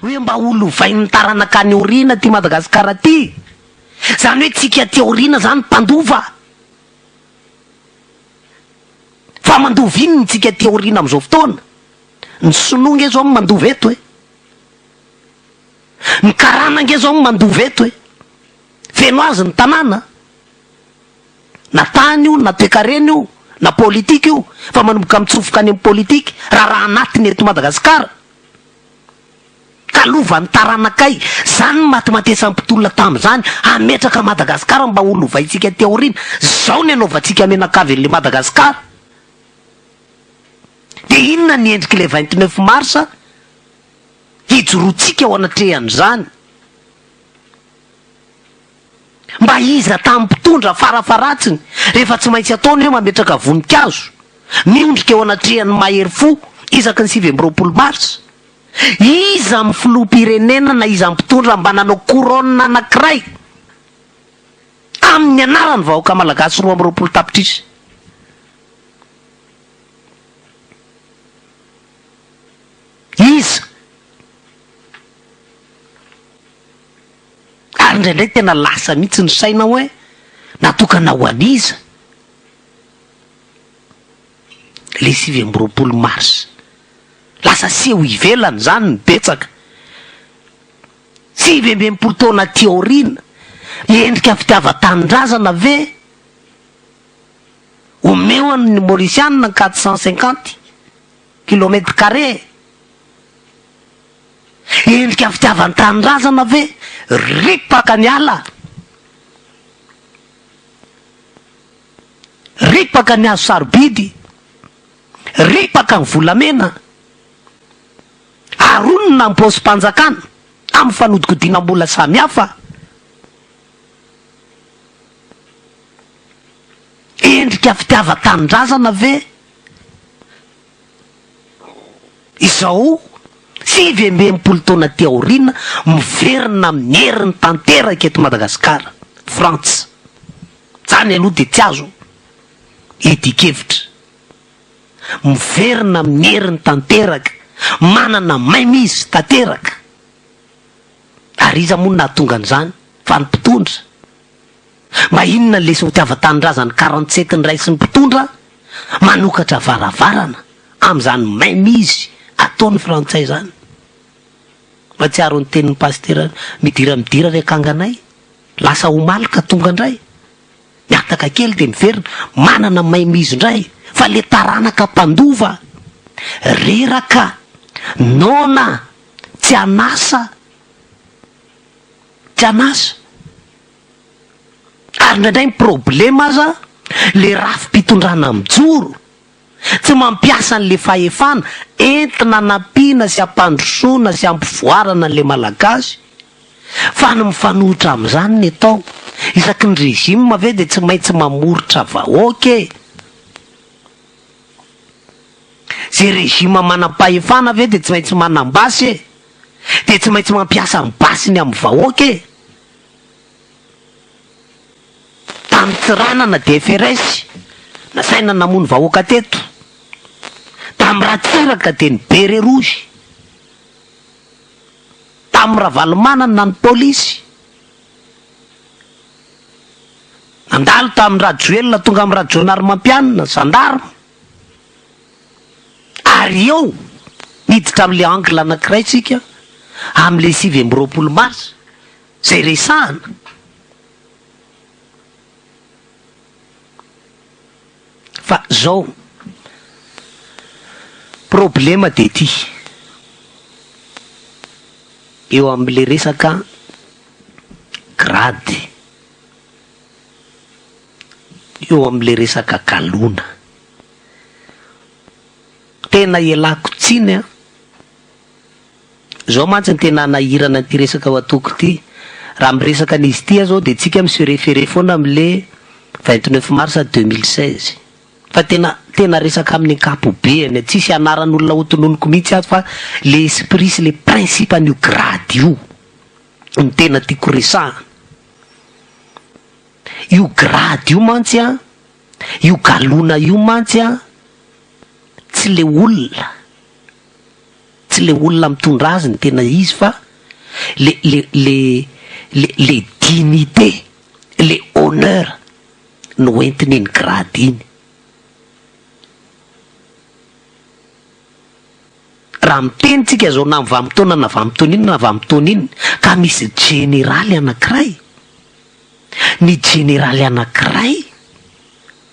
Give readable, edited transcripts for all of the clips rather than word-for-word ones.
hoe mba olo vain'ny taranakany orina ty Madagasikara ty, zany hoe tsika ty orina zany mpandova, fa mandova iny tsika ty orina am'izao fotoana. Ny Sinoa nge zao mandova eto ny Karana nge zao mandova eto feno azy ny tanàna, na tany io na toekarena io na politika io, fa manomboka mitsofoka any amin'ny politika raha anatiny eto Madagasikara ka lova ny taranakay. Zany matimatesa mpitolona tam'zany ametraka Madagasikara mba olovaitsika ty aorina. Zao ny anaovantsika menakavy an'le Madagasikara. De inona ny endrik'le 29 marsa hijorotsika ao anatrehan'izany. Mba iza tamin'ny mpitondra farafaratsiny rehefa tsy maintsy ataony hoe mametraka voninkazo miondrika eo anatrehan'ny mahery fo isaky ny 7 marsa. Iza amin'ny filoham-pirenena na iza mpitondra mba nanao couronne anankiray amin'ny anarany vahoaka malagasy 12 tapitrisa. Iza ary indraindray tena lasa mihitsy ny saina hoe natokana ho an'iza le 7 mars. Lasa seho ivelany zany ny betsaka 7 taona ty aorina, endrika fitiava-tanindrazana ve omeo ny Mauritianina 450 kilomètre carré, endrika fitiavan-tanindrazana ve ripaka ny ala, ripaka ny hazo sarobidy, ripaka ny volamena, aronina ny paosy-panjakana amin'ny fanodikodinam-bola samihafa. Endrika fitiava-tanindrazana ve izao 7 taona ty aorina miverina amin'ny herin'ny tanteraka eto Madagasikara. Frantsa zany aloha de tsy azo edikevitra, miverina amin'ny herin'ny tanteraka, manana maimy izy tanteraka. Ary iza moa nahatonga an'izany fa ny mpitondra mba inona le fitiava-tanindrazany 47 ny ray sy ny mpitondra manokatra varavarana am'izany maimy izy ataony frantsay zany. Matsiaro ny tenin'ny pasteur midira re kanganay lasa homaloka tonga indray miataka kely de miverina manana maimy izy indray, fa le taranaka mpandova reraka nona tsy anasa ary indraindray ny problema aza le rafi-pitondrana mijoro tsy mampiasa an'le fahefana entina nampiana sy ampandrosoana sy ampivoarana le malagasy, fa ny mifanohitra am'izany ny atao. Isaky ny régime ve de tsy maintsy mamoritra vahoaka ze régime manam-pahefana ve de tsy maintsy manam-basy de tsy maintsy mampiasa ny basiny amin'ny vahoaka tamin'ny tsiranana de FRS nasaina namony vahoaka teto, tamin'ny ratsiraka de ny bere rouge, tamin'ny ravalomanana na ny polisy, nandalo tamin'ny radioelona tonga amin'ny radionary mampianina sandarma. Ary eo miditra amin'le angle anankiray tsika amin'le 7 mars zay resahana. Fa zao problema de ty eo amin'le resaka grady, eo amin'le resaka galona. Tena ialako tsiny zao mantsy ny tena nahirana ty resaka atoko ty raha miresaka n'izy ty zao de tsika misy référé foana amin'le 29 mars 2016 fa tena resaka amin'ny ankapobeny, tsisy anaran'olona otononoko mihitsy azy fa le esprit sy le principe an'io grady io ny tena tiako resahana. Io grady io mantsy io galona io mantsy tsy le olona tsy le olona mitondra azy ny tena izy fa le dignité, le honneur no entiny iny grady iny. Raha mitenitsika zao na vamitona na vamitona iny na vamitona iny ka misy generaly anankiray, ny generaly anankiray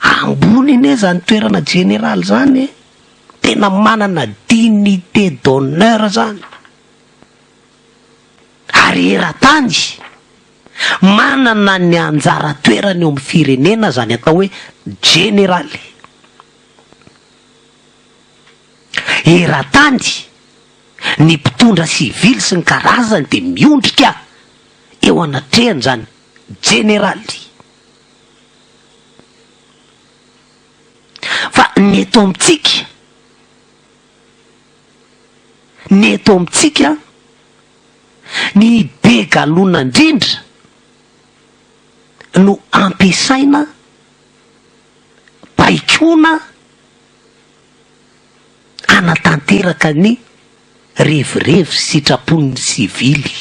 ambony ine zany toerana generaly zany, tena manana dignité d'honneur zany, ary eran-tany manana ny anjara toerany eo amin'ny firenena zany atao hoe generaly. Eran-tany ny mpitondra sivily sy ny karazany de miondrika eo anatrehany zany generaly. Fa ny eto amintsika ny be galona indrindra no ampiasaina baikona anatanteraka ny revirevy sitrapon'ny sivily.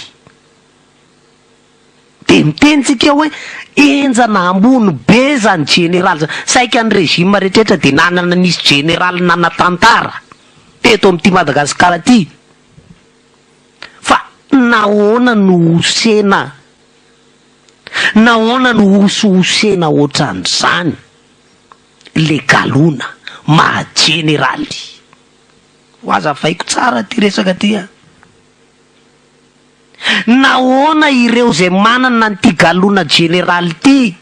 De mitenitsika hoe enjana ambony be zany generaly zany, saika ny régime rehetrarehetra de nanana nisy generaly nanatantara teto amin'ity Madagasikara ty. Fa nahoana no hosena, nahoana no hososena ohatran'izany le galona maha generaly? Ho aza vaiko tsara ty resaka ty a. Nahoana ireo zay manana n'ty galona generaly ty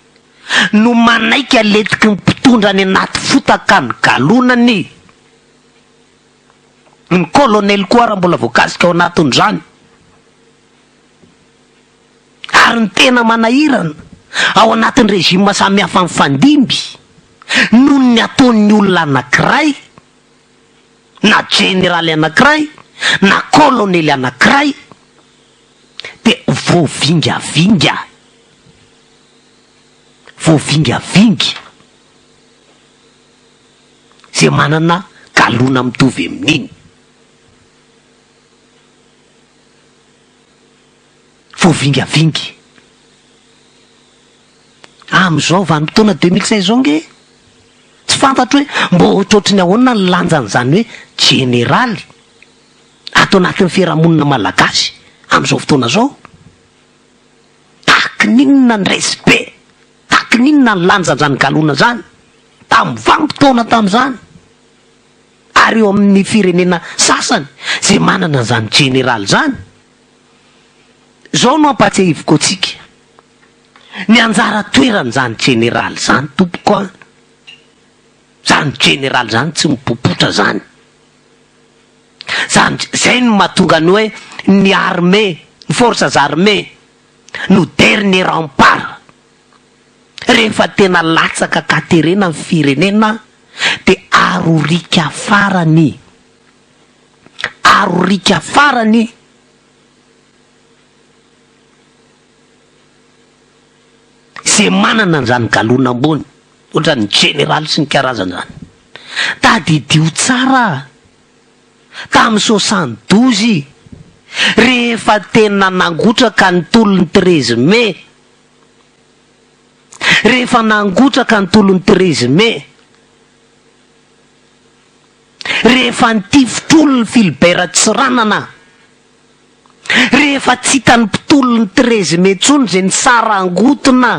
no manaika letiky ny mpitondra any anaty fotaka ny galonany? Ny colonel koa raha mbola voakasika ao anatin'izany, ary ny tena manahirana ao anatin'ny régime samihafa mifandimby noho ny ataon'ny olona anankiray, na generaly anankiray na colonel anankiray, de voavingavinga zay manana galona mitovy amin'iny. Voavingavingy am'izao vanim-potoana 2016 zao nge tsy fantatro hoe mbo ohatrohatrany ahoana ny lanjan'izany hoe generaly ato anatin'ny fiarahamonina malagasy am'izao fotoana zao. Tahaky ninona ny respect, tahaky ninona ny lanjan'izany galona zany tamin'ny vanim-potoana tamin'izany, ary eo amin'ny firenena sasany zay manana zany generaly zany. Zao no ampatsiahiviko atsika ny anjara toerany zany generaly zany tompoko a. Zany generaly zany tsy mipopotra zany. Zay no mahatonga ny hoe ny armée, ny forces armées no dernier rempart. Rehefa tena latsaka katerena ny firenena de arorika farany, arorika farany zay manana an'izany galona ambony, ohatra ny generaly sy ny karazany zany. Tadidio tsara tamin'ny 72 rehefa tena nangotraka ny tolon'ny 13 mai, rehefa nangotraka ny tolon'ny 13 mai, rehefa nitifitolon'ny Philbert Tsiranana, rehefa tsy hitan'ny mpitolon'ny 13 mai tsony zay ny sara angotona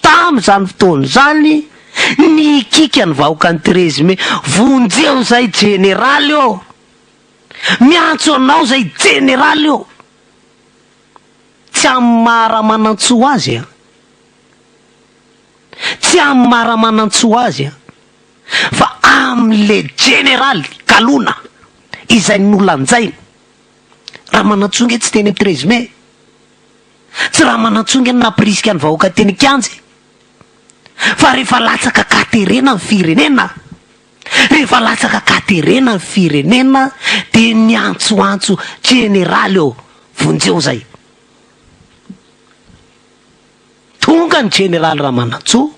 tamin'izany fotoana zany, ny kika ny vahoaka ny 13 mai, vonjeo zay generaly eo, miantso anao zay generaly eo. Tsy amin'ny maharamanantsoa azy a, tsy amin'ny maharamanantsoa azy a, fa am'le generaly galona izay nolanjainy. Raha manantsonga tsy teny amin'ny 13 mai, tsy raha manantsonga ny napirisika ny vahoaka teny Kianjy, fa rehefa latsaka katerena ny firenena, rehefa latsaka katerena ny firenena de ny antsoantso generaly eo, vonjeo zay. Tonga ny generaly raha manantsoa,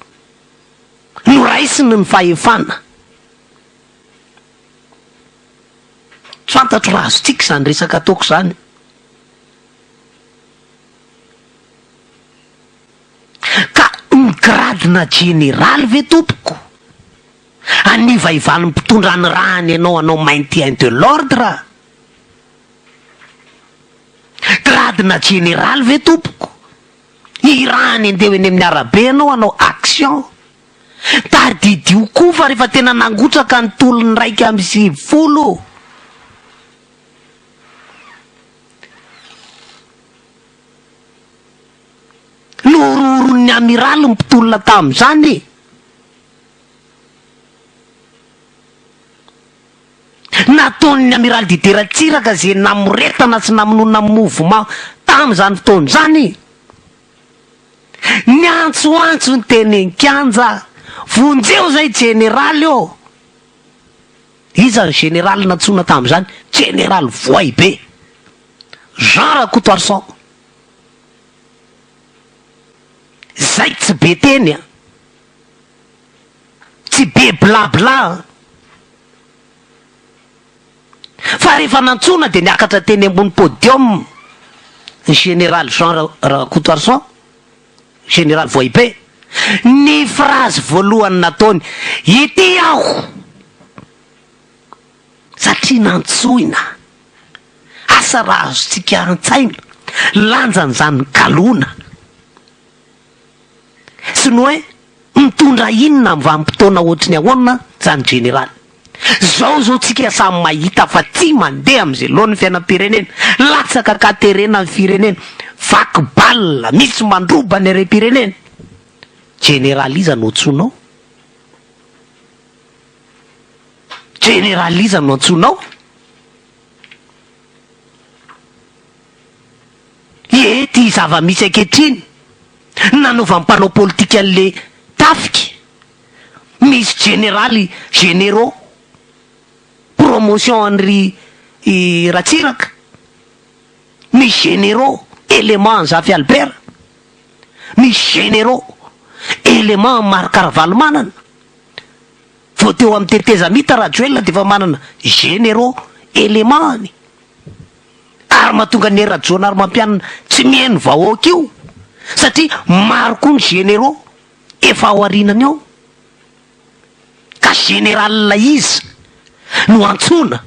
noraisiny ny fahefana. fantatro raha azotsika zany resaka ataoko zany. Ka ny gradina général ve tompoko aniva ivany mpitondra ny rany anao maintien de l'ordre. Gradina général ve tompoko i rany andeha eny amin'ny arabe anao action. Tadidio koa fa rehefa tena nangotraka ny tolony 150. Lororon'ny amiraly mpitolona tamin'izany. Nataon'ny amiraly dideratsiraka zay namoretana sy namonona mouvement tamin'izany fotoana zany. Ny antsoantso ny teny Kianja vonjeo zay général io. Iza ny général natsona tamin'izany? Général Voahibe Jean Rakotoarsan. Zay tsy be teny a, tsy be blabla. Fa rehefa nantsona de niakatra teny ambony podium ny général Jean Rakotoarsan, général Voahibe. Ny phrase voalohany nataony ity aho satria nantsoina asa raha azotsika antsaina lanjan'izany galona. Sy ny hoe mitondra inona amin'ny vanim-potoana ohatry ny ahoana zany général. Zao tsika samy mahita fa tsy mandeha am'izay lohan'ny fiainam-pirenena, latsaka katerena amin'ny firenena, vaky balina misy mandroba ny rem-pirenena. Généraliza no antsonao. Généraliza no antsonao. Ty zava-misy ankehitriny nanaova mpanao politika an'le tafiky. Misy généraly généraux promotion an'ry Ratsiraka. Misy généraux élément Zafy Albert. Misy généraux élément Maro Karavalomanana. Vao teo amin'ny teteza mita Rajoelina de fa manana généraux élément. Ary mahatonga ny Rajoana ary mampianana tsy mihaino vahoaka io. Satria maro koa ny généraux efa ao arinany ao. Ka général izy no antsona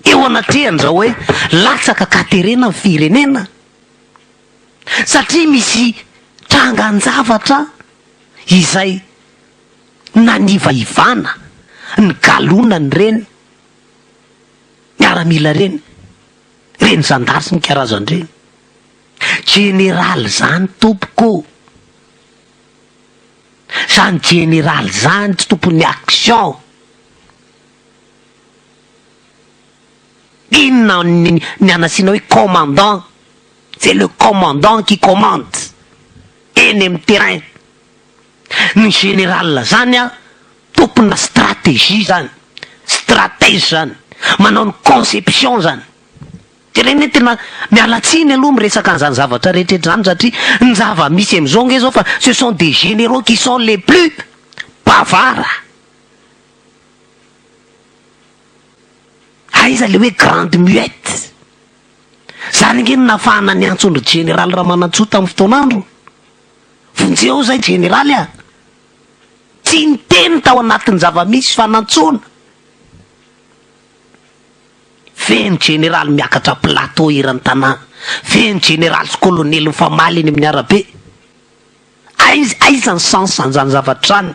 eo anatrehan'izao hoe latsaka katerena amin'ny firenena. Satria misy trangan-javatra izay naniva ivana ny galonany reny, miaramila reny zandary sy ny karazany reny. Général zany tompoko. Zany général zany tsy tompon'ny action. Inona ny anasiana hoe commandant? C'est le commandant qui commande eny amin'ny terrain. Ny général zany a tompona stratégie zany, stratège zany, manao ny conception zany. Tena tena mialatsiny aloha miresaka an'izany zavatra rehetrarehetra zany satria ny zava-misy am'izao nge zao fa ce sont des généraux qui sont les plus bavards. Aiza le hoe grande muette. Zany nge nafahana ny antsondro général Ramanantsoa tamin'ny fotoanandro. Vonjeo zay généraly a. Tsy niteny tao anatin'ny zava-misy fa nantsoana. Feno général miakatra plateau eran'ny tanàna. Feno général sy colonel mifamaly eny amin'ny arabe. Aiza ny sens an'izany zavatra zany?